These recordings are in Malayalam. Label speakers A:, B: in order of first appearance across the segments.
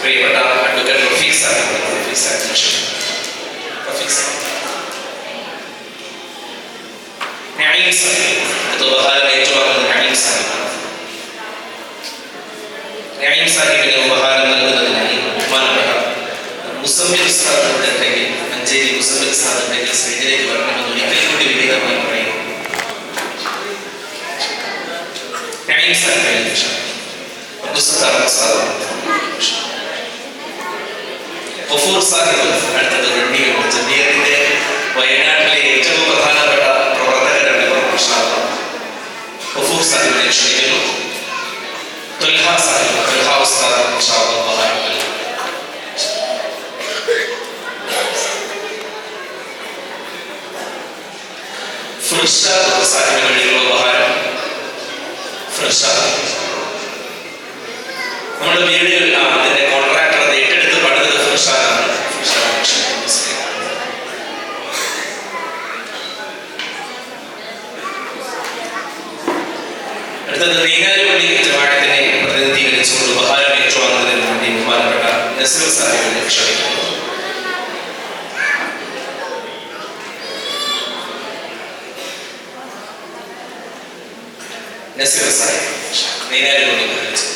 A: പ്രിയപ്പെട്ട അഡ്വക്കേറ്റ് റഫീഖ് സാഹിബ് നഈം സാഹിബ് ഉപഹാരം ഏറ്റുവാങ്ങുന്നത് നഈം സാഹിബാണ്. നഈം സാഹിബിന് ഉപഹാരം നൽകുന്നതിനായി ബഹുമാനപ്പെട്ട മുസമ്മിൽ ഉസ്താദ് ഉണ്ടെങ്കിൽ മഞ്ചേരി മുസമ്മിൽ ഉസ്താദ് ഉണ്ടെങ്കിൽ സ്റ്റേജിലേക്ക് വരണമെന്ന് ഒരിക്കൽ കൂടി വിനീതമായി പറയുന്നു. നഈം സാഹിബ് ഗഫൂർ സാഹിബ് അടുത്തത് റണ്ണിയുണ്ട്. ജമിയത്തിന്റെ വയനാട്ടിലെ ഏറ്റവും പ്രധാനപ്പെട്ട പ്രവർത്തകരാണ് ഗഫൂർ സാഹിബിനെ ക്ഷണിക്കുന്നു. തുൽഹ സാഹിബ് തുൽഹ ഉസ്താദ് ഫിർഷാദ് സാഹിബിന് വേണ്ടിയുള്ള ഉപഹാരം. ഫിർഷാദ് നമ്മുടെ വീടുകളിൽ അതിന്റെ കോൺട്രാക്ടർ അത് ഏറ്റെടുത്ത് പണിതത് ഫിർഷാദാണ്. അടുത്തത് നീങ്ങാലുപള്ളി ജമാഅത്തിനെ പ്രതിനിധീകരിച്ചുകൊണ്ട് ഉപഹാരം ഏറ്റുവാങ്ങുന്നതിന് വേണ്ടി ബഹുമാനപ്പെട്ട നസീർ സാഹിബിനെ ക്ഷണിക്കുന്നു. നസീർ സാഹിബ് നീങ്ങാലുപള്ളി പ്രതിനിധിച്ചു.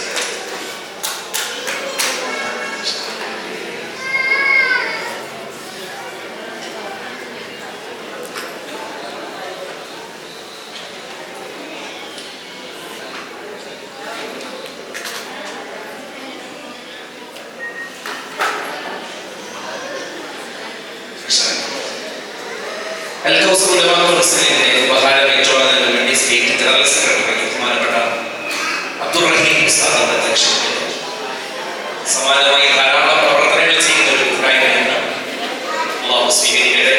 A: ഉപഹാരം ഏറ്റുവാങ്ങുന്നതിന് വേണ്ടി സ്റ്റേറ്റ് ജനറൽ സെക്രട്ടറി ബഹുമാനപ്പെട്ട അബ്ദുൾ റഹീം ഉസ്താദിന്റെ അധ്യക്ഷതയിൽ സമാനമായി ധാരാളം പ്രവർത്തനങ്ങൾ ചെയ്യുന്ന ഒരു കൂട്ടായ്മയാണ്. അല്ലാഹു സ്വീകരിക്കട്ടെ.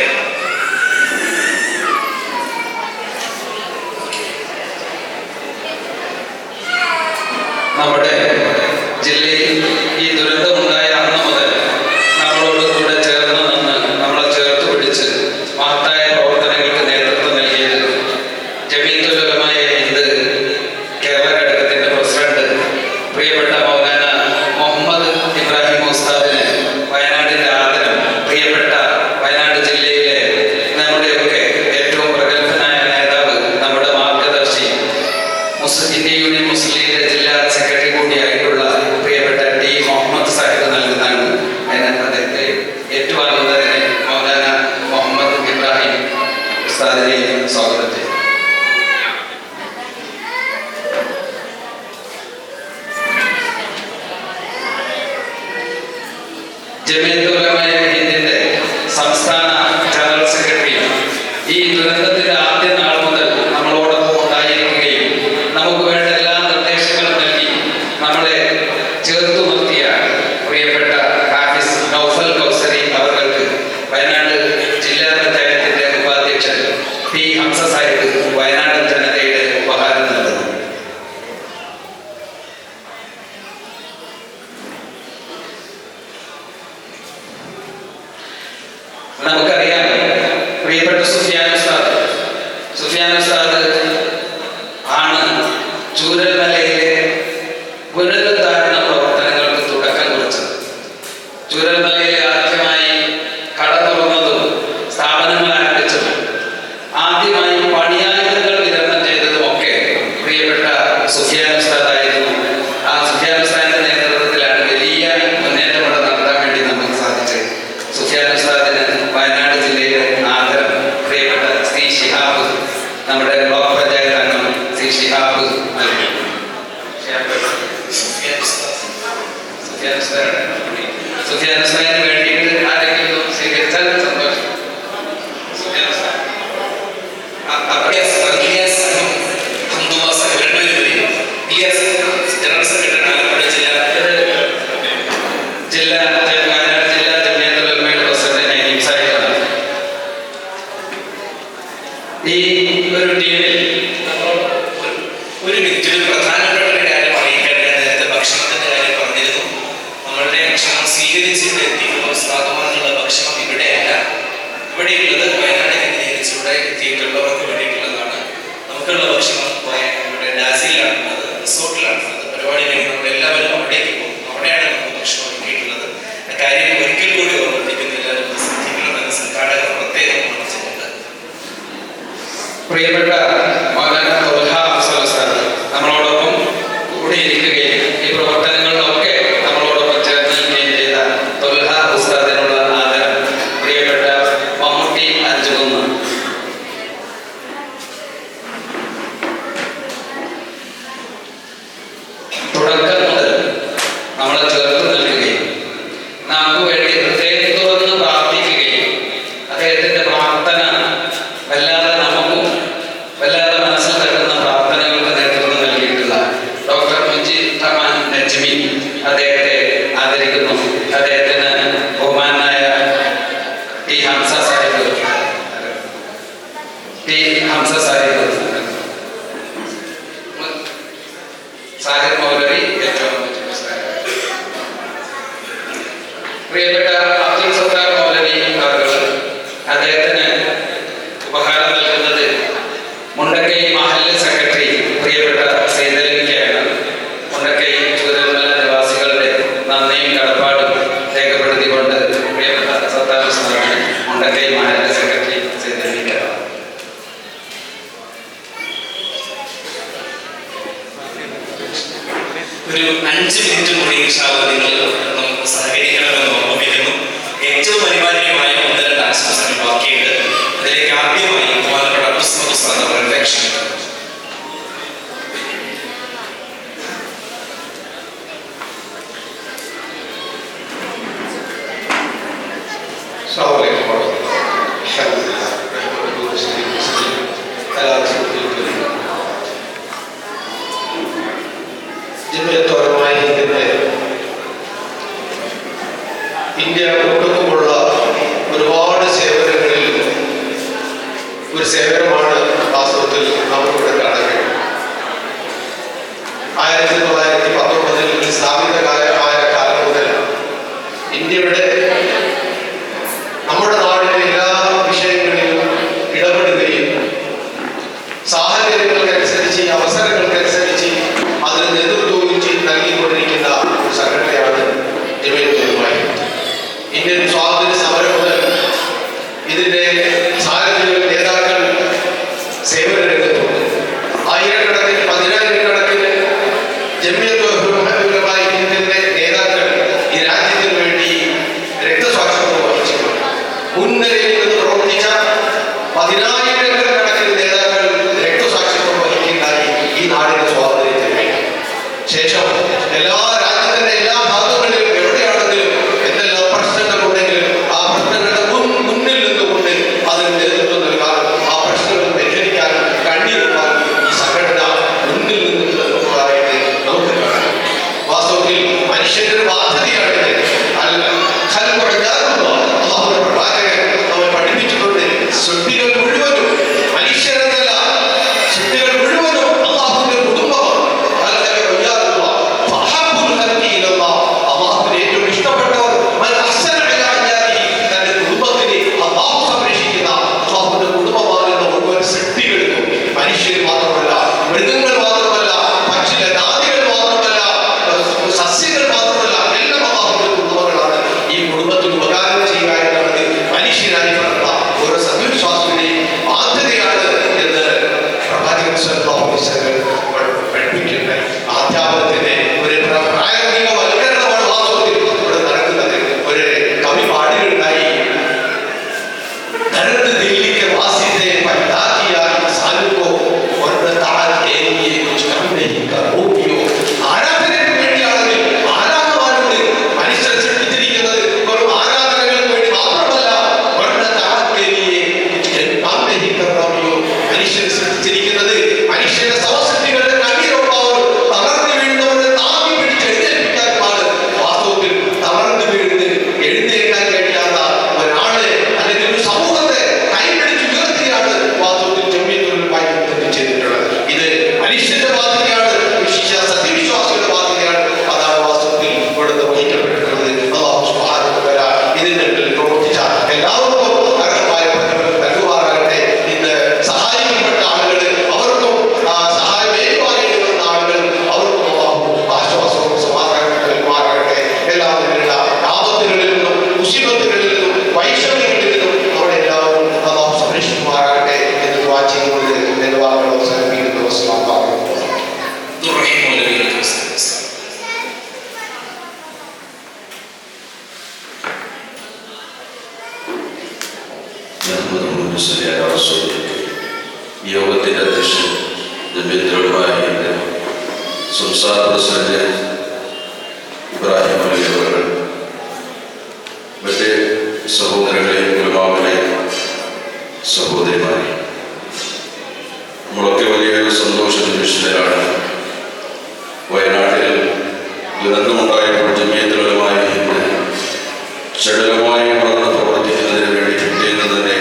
A: നമ്മുടെ ജില്ലയിൽ ഈ ദുരന്തമുണ്ടായ അന്ന് മുതൽ നമ്മളോട് കൂടെ ചേർന്ന് നിന്ന് നമ്മളെ ചേർത്ത് പിടിച്ച് മഹത്തായ പ്രവർത്തനങ്ങൾക്ക് നേതൃത്വം നൽകിയത് ജമീഅത്തുൽ ഉലമായ ഹിന്ദ് കേരള ഘടകത്തിന്റെ പ്രസിഡന്റ് പ്രിയപ്പെട്ട മൗലാന മുഹമ്മദ് ഇബ്രാഹിം ഉസ്താദിന് വയനാടിന്റെ ആദരം. പ്രിയപ്പെട്ട വയനാട് ജില്ലയിലെ നമ്മുടെയൊക്കെ ഏറ്റവും പ്രഗത്ഭനായ നേതാവ്, നമ്മുടെ മാർഗദർശി, ഇന്ത്യൻ യൂണിയൻ മുസ്ലിം ലീഗിന്റെ ജില്ലാ സെക്രട്ടറി കൂടിയായിട്ടുള്ള പ്രിയപ്പെട്ട ടി മുഹമ്മദ് സാഹിബ് നൽകുന്നതാണ്. അദ്ദേഹത്തെ ഏറ്റുവാങ്ങുന്നതിന് മൗലാന മുഹമ്മദ് ഇബ്രാഹിം ഉസ്താദിനെ സ്വാഗതം ചെയ്തു. ജമിയത്തുൽ ഉലമായ ഹിന്ദിന്റെ സംസ്ഥാന ജനറൽ സെക്രട്ടറി ഈ ദുരന്തത്തിന്റെ ആദ്യ നാൾ മുതൽ നമ്മളോടൊപ്പം ഉണ്ടായിരിക്കുകയും നമുക്ക് വേണ്ട എല്ലാ നിർദ്ദേശങ്ങളും നൽകി നമ്മളെ ചേർത്തു നിർത്തിയ പ്രിയപ്പെട്ട ഹാഫിസ് നൗഫൽ കൗസരി അവർക്ക് വയനാട് ജില്ലാ പഞ്ചായത്തിന്റെ ഉപാധ്യക്ഷൻ പി ഹംസ സാഹിബ് വയനാട് ജനതയുടെ ഉപഹാരം നൽകുന്നു. നമുക്കറിയാം, പ്രിയപ്പെട്ട സുഫിയാൻ ഉസ്താദ് ആണ് ചൂരൽമലയിലെ പുനരുദ്ധാരണ പ്രവർത്തനങ്ങൾക്ക് തുടക്കം കുറിച്ചത്. ചൂരൽമലയിലെ ആദ്യമായി കട തുറന്നതും സ്ഥാപനങ്ങൾ ആരംഭിച്ചതും ആദ്യമായി പണിയായുധങ്ങൾ വിതരണം ചെയ്തതും ഒക്കെ പ്രിയപ്പെട്ട സുഫിയാൻ ഉസ്താദായിരുന്നു. ആ സുഫിയാൻ ഉസ്താദിന്റെ നേതൃത്വത്തിലാണ് വലിയ മുന്നേറ്റം ഇവിടെ നടത്താൻ വേണ്ടി നമുക്ക് സാധിച്ചത്. സുഫിയാൻ ഉസ്താദിന് വയനാട് ജില്ലയിലെ ആദരം പ്രിയപ്പെട്ട സി ഷിഹാബ്, നമ്മുടെ ബ്ലോക്ക് പഞ്ചായത്ത് അംഗം സി ഷിഹാബ് നൽകി. സുഫിയാൻ ഉസ്താദിന് വേണ്ടിയിട്ട് ആരെങ്കിലും സ്വീകരിച്ചാൽ സന്തോഷം. ജനറൽ സെക്രട്ടറി ആലപ്പുഴ ജില്ലാ വയനാട് ജില്ലാ ജമിയത്തുൽ ഉലമയുടെ പ്രസിഡന്റ് നഈം സാഹിബ്. ഈ ഒരു ടീമിൽ ഒരു മിനിറ്റ് പ്രധാനപ്പെട്ട ഒരു കാര്യം അറിയിക്കട്ടെ. നേരത്തെ ഭക്ഷണത്തിന്റെ കാര്യം പറഞ്ഞിരുന്നു. നമ്മളുടെ ഭക്ഷണം സ്വീകരിച്ചിട്ട് പ്രിയപ്പെട്ട അബ്ദുൽ സത്താർ മൗലവി അവർ അദ്ദേഹത്തിന് ഉപഹാരം നൽകുന്നത് മുണ്ടക്കൈ മഹല്ല് സെക്രട്ടറി പ്രിയപ്പെട്ട സൈതലവിക്കാണ്. മുണ്ടക്കൈ ചൂരൽമല നിവാസികളുടെ നന്ദിയും കടപ്പാടും രേഖപ്പെടുത്തിക്കൊണ്ട് പ്രിയപ്പെട്ട സത്താർ ഉസ്താദിന് മുണ്ടക്കൈ മഹല്ല് സെക്രട്ടറി സൈതലവിക്കാണ്.
B: ഒരു 5 മിനിറ്റ് കൂടി നിങ്ങൾ നമുക്ക് സഹകരിക്കണമെന്ന് ഓർമ്മിപ്പിക്കുന്നു. ഏറ്റവും അനിവാര്യമായ 1-2 ആശംസകൾ ബാക്കിയുണ്ട്. അതിലേക്ക് ആദ്യമായി ബഹുമാനപ്പെട്ട റിഫ്ലക്ഷൻ.
C: ഇന്ത്യ ഒട്ടുക്കുമുള്ള ഒരുപാട് സേവനങ്ങളിൽ ഒരു സേവനമാണ് വാസ്തവത്തിൽ നമുക്കിവിടെ കാണാൻ കഴിയും. 1919 സ്ഥാപിതമായ കാലം മുതൽ ഇന്ത്യയുടെ നമ്മുടെ നാടിന്റെ എല്ലാ വിഷയങ്ങളിലും ഇടപെടുകയും സാഹചര്യങ്ങൾക്കനുസരിച്ച് അവസരങ്ങൾക്കനുസരിച്ച് അതിന് നേതൃത്വവും നൽകിക്കൊണ്ടിരിക്കുന്ന ഒരു സംഘടനയാണ് ജമിയത്തുൽ ഉലമ. ഇന്ത്യൻ സ്വാതന്ത്ര്യ സമരം മുതൽ ഇതിന്റെ സാരഥികൾ നേതാക്കൾ സേവന രംഗത്തുണ്ട്. ആയിരക്കണക്കിന് 10,000-കണക്കിന് ജമിയത്തുൽ ഉലമ ഇന്ത്യന്റെ നേതാക്കൾ ഈ രാജ്യത്തിന് വേണ്ടി രക്തസാക്ഷിത്വം വഹിച്ചിട്ടുണ്ട്. മുൻനിരയിൽ നിന്ന് പ്രവർത്തിച്ച 10,000-കണക്കിന് നേതാക്കൾ രക്തസാക്ഷിത്വം വഹിക്കുന്നതായി ഈ നാടിന്റെ സ്വാതന്ത്ര്യത്തിന് വേണ്ടി. ശേഷം എല്ലാ രാജ്യത്തിന്റെ എല്ലാ ഭാഗങ്ങളിലും എവിടെയാണെങ്കിലും എന്തെല്ലാം പ്രശ്നങ്ങളുണ്ടെങ്കിലും ആ പ്രശ്നങ്ങളുടെ മുന്നിൽ നിന്നുകൊണ്ട് അതിന് നേതൃത്വം നൽകാനും ആ പ്രശ്നങ്ങൾ പരിഹരിക്കാനും കണ്ണീരുമാനും ഈ സംഘടന മുന്നിൽ നിന്നുള്ളതായിട്ട് നമുക്ക് കാണാം. വാസ്തവത്തിൽ മനുഷ്യന്റെ ഒരു ബാധ്യതയാണിത്. പ്രവാചകൻ നമ്മൾ പഠിപ്പിച്ചിട്ടുണ്ട്. സൃഷ്ടികൾ മുഴുവനും മനുഷ്യരെന്നല്ല, സൃഷ്ടികൾ മുഴുവനും അള്ളാഹുവിന്റെ കുടുംബമാണ്. അള്ളാഹുവിന് ഏറ്റവും ഇഷ്ടപ്പെട്ടവർ തന്റെ കുടുംബത്തിന് അള്ളാഹു സംരക്ഷിക്കുന്ന അള്ളാഹുവിന്റെ കുടുംബമാകുന്ന മുഴുവൻ സൃഷ്ടികൾക്കും മനുഷ്യർ മാത്രമല്ല, മൃഗങ്ങൾ മാത്രമല്ല, പക്ഷികൾ മാത്രമല്ല, സസ്യങ്ങൾ മാത്രമല്ല, എല്ലാം അള്ളാഹുവിന്റെ കുടുംബങ്ങളാണ്. ഈ കുടുംബത്തിന് ഉപകാരം ചെയ്യുക എന്നുള്ളത് മനുഷ്യരായി പറഞ്ഞ ഓരോ സത്യവിശ്വാസിയുടെയും ബാധ്യതയാണ് എന്ന് പ്രവാചകൻ സ്വല്ലല്ലാഹു അലൈഹി വസല്ലം പഠിപ്പിക്കുന്നത്. അധ്യാപനത്തിന്റെ ഒരു പ്രായോഗികവൽക്കരണമാണ് വാസ്തവത്തിൽ ഇവിടെ നടക്കുന്നത്. ഒരു കവി പാടുകയുണ്ടായി, ദർദ് ദില്ലി के वास्ते पैदा किया इंसान को और ताज के लिए कुछ कम नहीं करोगियो. ആരാധനയ്ക്ക് വേണ്ടിയാണെങ്കിൽ ആരാധനവാനുണ്ട്. മനുഷ്യർ സൃഷ്ടിച്ചിരിക്കുന്നത് വെറും ആരാധനകൾക്ക് വേണ്ടി മാത്രമല്ല. മനുഷ്യർ സൃഷ്ടിച്ചിരിക്കുന്നത് മനുഷ്യന്റെ സമസൃഷ്ടികളുടെ കണ്ണീരൊപ്പാവും തളർന്നു വീഴുന്നവരെ താങ്ങി പിടിച്ചെഴുന്നേൽപ്പിക്കാനുമാണ്. വാസ്തവത്തിൽ തളർന്നു വീഴുന്ന എഴുന്നേൽക്കാൻ കഴിയാത്ത ഒരാളെ അല്ലെങ്കിൽ ഒരു സമൂഹത്തെ കൈപിടിച്ച് ഉയർത്തിയാണ് വാസ്തവത്തിൽ ജമിയത്തുൽ ഉലമ ചെയ്തിട്ടുള്ളത്. ഇത് മനുഷ്യന്റെ ബാധ്യതയാണ്, സത്യവിശ്വാസികളുടെ ബാധ്യതയാണ്. അതാണ് വാസ്തവത്തിൽ ഇവിടുന്ന് വഹിക്കപ്പെട്ടിട്ടുള്ളത്. അല്ലാഹു സുബ്ഹാനഹു വ തആല ഇതിന്റെ പ്രവർത്തിച്ച എല്ലാവർക്കും അർഹമായ പ്രതിഫലം നൽകുമാറാകട്ടെ. ഇന്ന് സഹായിക്കപ്പെട്ട ആളുകൾ, അവർക്കും സഹായം ഏറ്റുവാങ്ങേണ്ടി വന്ന ആളുകൾ, അവർക്കും അല്ലാഹു ആശ്വാസവും സമാധാനവും നൽകുമാറാകട്ടെ. എല്ലാവരുമുള്ള ആപത്തുകളിൽ നിന്നും മുസീബത്തുകളിൽ നിന്നും വൈഷമ്യങ്ങളിൽ നിന്നും നമ്മുടെ എല്ലാവരും അല്ലാഹു സംരക്ഷിക്കുമാറാകട്ടെ എന്ന് ദുആ ചെയ്തുകൊണ്ട് എന്റെ വാക്കുകൾ അവസാനിപ്പിക്കുന്നു. അസ്സലാമു അലൈക്കും.
D: യോഗത്തിന്റെ അധ്യക്ഷൻ ജമിയത്തുൽ ഉലമയുടെ സംസ്ഥാന പ്രസിഡന്റ് ഇബ്രാഹിം മൗലവി അവർ, മറ്റ് സഹോദരങ്ങളെ, ഉലമാവിലെ സഹോദരിമാരെ, നമ്മളൊക്കെ വലിയൊരു സന്തോഷ നിമിഷത്തിലാണ്. വയനാട്ടിൽ ദുരന്തമുണ്ടായപ്പോൾ ജമിയത്തുൽ ഉലമ ചടുലമായി വളർന്ന് പ്രവർത്തിക്കുന്നതിന് വേണ്ടി പിറ്റേന്ന് തന്നെ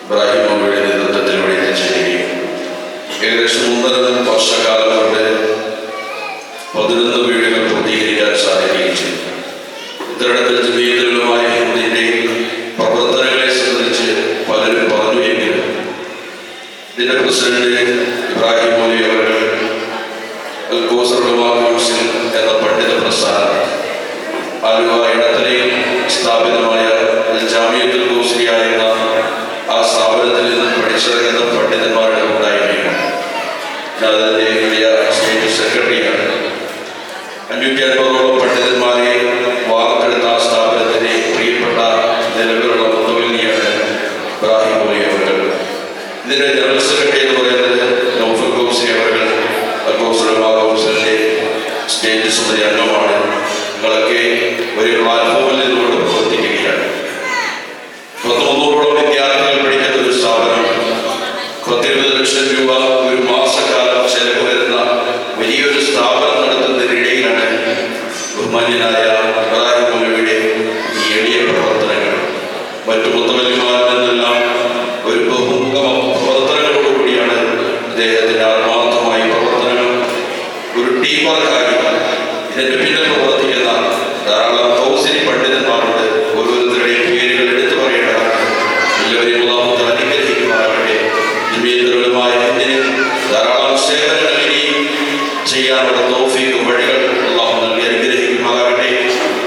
D: ഇബ്രാഹിം മൗലവിയുടെ നേതൃത്വത്തിൽ ഇവിടെ എത്തിച്ചേരുകയും ഏകദേശം 1.5 വർഷക്കാലം കൊണ്ട് 11 വീടുകൾ പൂർത്തീകരിക്കാൻ സാധിക്കുകയും ചെയ്തു. ഉത്തരടത്തിൽ ജമീയത്തുലമായ ഹിന്ദിന്റെ പ്രവർത്തനങ്ങളെ സംബന്ധിച്ച് പലരും പറഞ്ഞു എങ്കിലും ഇതിന്റെ പ്രസിഡന്റ് ഇബ്രാഹിം മോലി അവർ അൽ കൗസർ ഉലമാ കൗൺസിൽ എന്ന പണ്ഡിത പ്രസ്ഥാനം ആലുവ ഇടത്തലയിൽ സ്ഥാപിതമായ ജാമിയത്തുൽ കൗസരിയ എന്ന ആ സ്ഥാപനത്തിൽ നിന്നും പഠിച്ചിറങ്ങുന്ന പണ്ഡിതന്മാരുടെ ഉണ്ടായിരുന്നു. ഞാൻ അതിൻ്റെ വലിയ സ്റ്റേറ്റ് സെക്രട്ടറിയാണ്. 550ഓളം പണ്ഡിതന്മാരെ വാർത്തെടുത്ത ആ സ്ഥാപനത്തിൻ്റെ പ്രിയപ്പെട്ട നിലവിലുള്ള മുത്തവല്ലിയാണ് ഇബ്രാഹിം മോലി അവർ. ഇതിൻ്റെ ജനറൽ സെക്രട്ടറി എന്ന് പറയുന്നത് നൗഫൽ കൗസരി അവർ അൽ കൗസർ ഉലമാ കൗൺസിലിൻ്റെ സ്റ്റേറ്റ് സമിതി അംഗമാണ്. നിങ്ങളൊക്കെ ഒരു പ്ലാറ്റ്ഫോമിൽ നിന്നുകൊണ്ട് പ്രവർത്തിക്കുകയാണ്. 300ഓളം വിദ്യാർത്ഥികൾ പഠിക്കുന്ന ഒരു സ്ഥാപനം, 10-20 ലക്ഷം രൂപ ഒരു മാസക്കാലം ചെലവ് വരുന്ന വലിയൊരു സ്ഥാപനം നടത്തുന്നതിനിടയിലാണ് ബഹുമാന്യനായ ഇബ്രാഹിം മൗലവിയുടെ ഈ എളിയ പ്രവർത്തനങ്ങൾ. മറ്റു മുത്തവല്ലിമാരിൽ നിന്നെല്ലാം ഒരു ബഹുമുഖ പ്രവർത്തനങ്ങളോടുകൂടിയാണ് അദ്ദേഹത്തിൻ്റെ ആത്മാർത്ഥമായ പ്രവർത്തനങ്ങൾ. ഒരു ടീം വർക്കായി ഇതിന്റെ പിന്നിൽ പ്രവർത്തിക്കുന്ന ധാരാളം കൗസരി പണ്ഡിതന്മാരുണ്ട്. ഓരോരുത്തരുടെയും പേരുകൾ എടുത്തു പറയേണ്ടതാണ്. എല്ലാവരെയും അല്ലാഹു അനുഗ്രഹിക്കുമാറാകട്ടെ. ജമീയത്തുലമായ ഹിന്ദിന് ധാരാളം സേവനങ്ങൾ ഇനിയും ചെയ്യാനുള്ള തൗഫീഖ് വഴികൾ അല്ലാഹു നൽകി അനുഗ്രഹിക്കുമാറാകട്ടെ.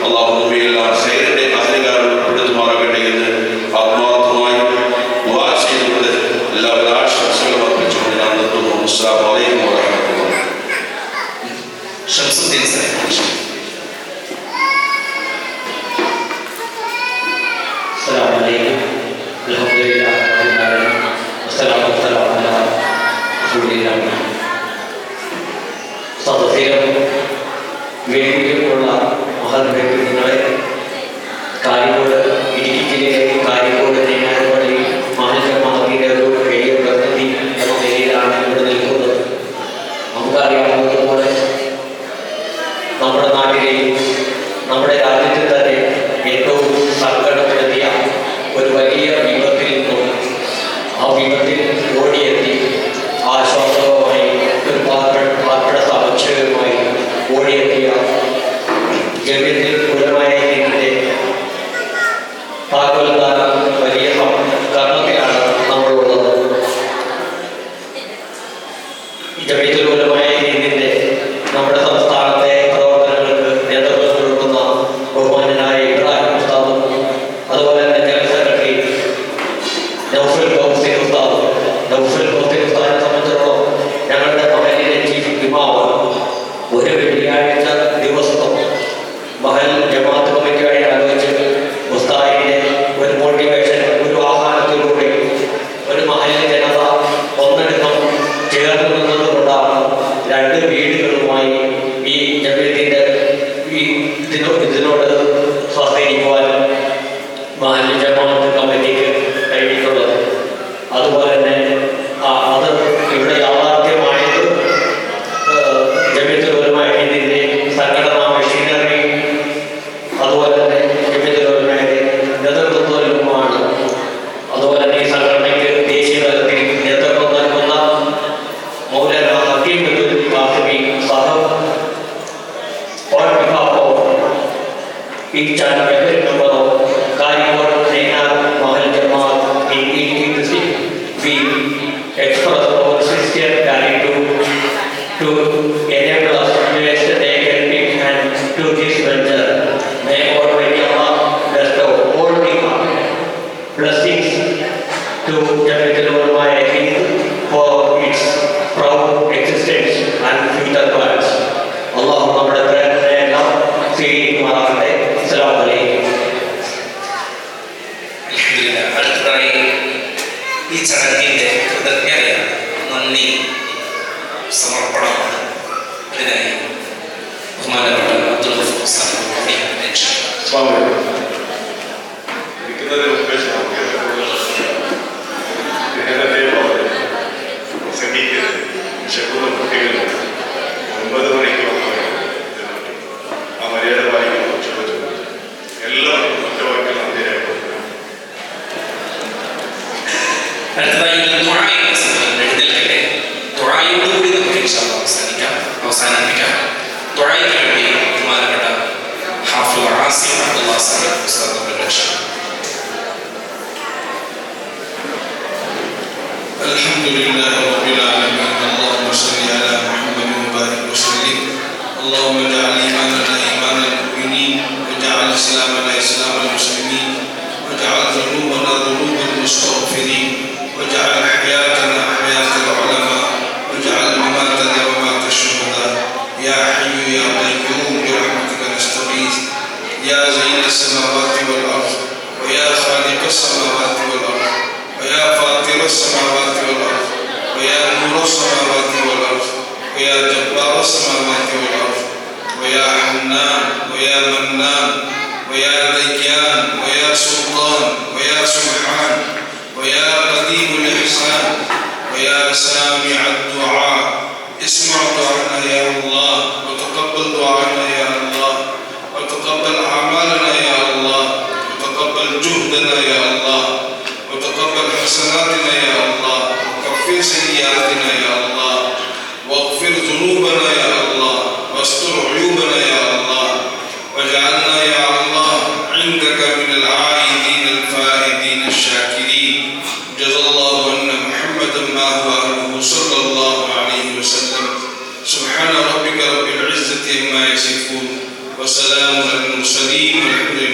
D: അല്ലാഹു നമ്മയെല്ലാം ഖൈറിന്റെ അഹ്ലുകാരിൽ ഉൾപ്പെടുത്തുമാറാകട്ടെ എന്ന് ആത്മാർത്ഥമായി ദുആ ചെയ്തുകൊണ്ട് എല്ലാവരും ആശംസകൾ അർപ്പിച്ചുകൊണ്ട് ഞാൻ നിർത്തുന്നു. അസ്സലാമു അലൈക്കും വറഹ്മത്തുള്ളാഹി.
B: ഷംസുദ്ദീൻ സാഹിബ്.
E: السلام عليكم الحمد لله رب العالمين والصلاة والسلام على رسول الله. സദസ്സിലും വേദിയിലുമുള്ള മഹൽ വ്യക്തികളെ, കാരിക്കോട് ഇടുക്കി ജില്ലയിലെ കാരിക്കോട് നെയ്യാറുപള്ളി മഹൽജമാഅത്തിന്റെ ഒരു വലിയ പ്രതിനിധി എന്ന നിലയിലാണ് ഇവിടെ നിൽക്കുന്നത്. നമുക്കറിയാവുന്നതുപോലെ നമ്മുടെ നാട്ടിലെയും നമ്മുടെ രാജ്യത്തിൽ തന്നെ ഏറ്റവും സങ്കടപ്പെടുത്തിയ ഒരു വലിയ വിപത്തിൽ നിന്നും ആ വിപത്തിൽ ഓടിയെത്തി ആശ്വാസവുമായി ഒരു പാർപ്പിട സമുച്ചയവുമായി ഓടിയെത്തിയ ജമീയത്തുൽ ഉലമായ ഹിന്ദിന്റെ താക്കോൽദാർ വലിയ കർമ്മത്തിലാണ് നമ്മളുള്ളത്. ജമീയത്തുൽ ഉലമായ ഹിന്ദിന്റെ നമ്മുടെ സംസ്ഥാനത്തെ പ്രവർത്തനങ്ങൾക്ക് നേതൃത്വം കൊടുക്കുന്ന ബഹുമാന്യനായ ഇബ്രാഹിം ഉസ്താദും അതുപോലെ തന്നെ ജനറൽ സെക്രട്ടറി നൗഫൽ കൗസരി ഉസ്താദിനെ സംബന്ധിച്ചിടത്തോളം ഞങ്ങളുടെ മഹലിലെ ചീഫ് ഇമാമാണ്. ഒരു വെള്ളിയാഴ്ച ദിവസം മഹൽ ജമാഅത്ത് കമ്മിറ്റിയായി ആലോചിച്ച് ഉസ്താദിന്റെ ഒരു മോട്ടിവേഷൻ, ഒരു ആഹ്വാനത്തിലൂടെ ഒരു മഹലിലെ ജനത ഒന്നടങ്കം ചേർന്ന് നിന്നതുകൊണ്ടാണ് 2 വീടുകളുമായി ഈ ജമീയത്തിന്റെ ഇതിനോട് സ്വാധീനിക്കുവാനും മഹൽ ജമാഅത്ത് കമ്മിറ്റിക്ക് കഴിഞ്ഞിട്ടുള്ളത്. അതുപോലെ തന്നെ അത് ഇവിടെ യാഥാർത്ഥ്യമായത് ജമീയത്തുൽ ഉലമായ ഹിന്ദിന്റെ സംഘടനാ മെഷീനറി അതുപോലെ തന്നെ ജമീയത്തുൽ ഉലമയുടെ നേതൃത്വത്തിലുമാണ്. അതുപോലെ തന്നെ ഈ സംഘടനയ്ക്ക് ദേശീയ തലത്തിൽ നേതൃത്വം നൽകുന്ന Maulana Hakeem Qasimi Sahib on behalf of each and every member of Karikor Nayar Mahal Jamaat in ETC, we express our sincere gratitude to enable us to extend a helping hand to this venture. May Almighty Allah bestow all the blessings to Jamiatul Ulama Hind for its proud existence and future plans. Allah നമ്മുടെ പ്രയത്നങ്ങളെല്ലാം സ്വീകരിക്കുമാറാകട്ടെ. അസ്സലാമു അലൈക്കും.
B: അടുത്തതായി ഈ ചടങ്ങിന്റെ കൃതജ്ഞതയാണ്, നന്ദി സമർപ്പണമാണ്. അതിനായി ബഹുമാനപ്പെട്ട അബ്ദുൽ ഗഫൂർ സാഹിബ്
F: ഇരിക്കുന്നതിന് മുമ്പേ പ്രസംഗിക്കരുത്. വിശക്കുന്ന കുട്ടികൾ 9 മണിക്ക് വന്നവർ ആ മര്യാദ പാലിക്കുന്ന ചോദിച്ചു എല്ലാവർക്കും ഒറ്റവാക്കിൽ നന്ദി രേഖപ്പെടുത്തുക.
B: അടുത്തതായി എഴുന്നേൽക്കട്ടെ. ദ്വായോടുകൂടി നമുക്ക് അവസാനിപ്പിക്കാം. ദ്വായ്ക്ക് വേണ്ടി ബഹുമാനപ്പെട്ട ഹാഫിള് ആസിഫ് അബ്ദുള്ള സാഹിബ് ഉസ്താദ് അവരുടെ ക്ഷണം.
G: الحمد لله رب العالمين اللهم صل على محمد وبارك وسلم اللهم اجعل ايماننا ايمان المؤمنين واجعل اسلامنا اسلام المسلمين واجعل ذنوبنا ذنوب المستغفرين واجعل حياتنا حياة العلماء واجعل مماتنا ممات الشهداء يا حي يا قيوم برحمتك نستغيث يا زين السماوات والارض ويا خالق السماوات والارض ويا فاطر السماوات والأرض ويا نور السماوات والأرض ويا جبار السماوات والأرض ويا حنان ويا منان ويا ديان ويا سلطان ويا سبحان ويا قديم الإحسان ويا سامع الدعاء اسمع دعاءنا يا الله وتقبل دعاءنا يا الله وتقبل أعمالنا يا الله وتقبل جهدنا يا الله وتقبل حسناتنا يا الله وكفر سيئاتنا يا الله واغفر ذنوبنا يا الله واستر عيوبنا يا الله واجعلنا يا الله عندك من العائدين الفائدين الشاكرين جزا الله أن محمدا ما هو أهله صلى الله عليه وسلم سبحان ربك رب العزة عما يصفون وسلام على المرسلين والحمد لله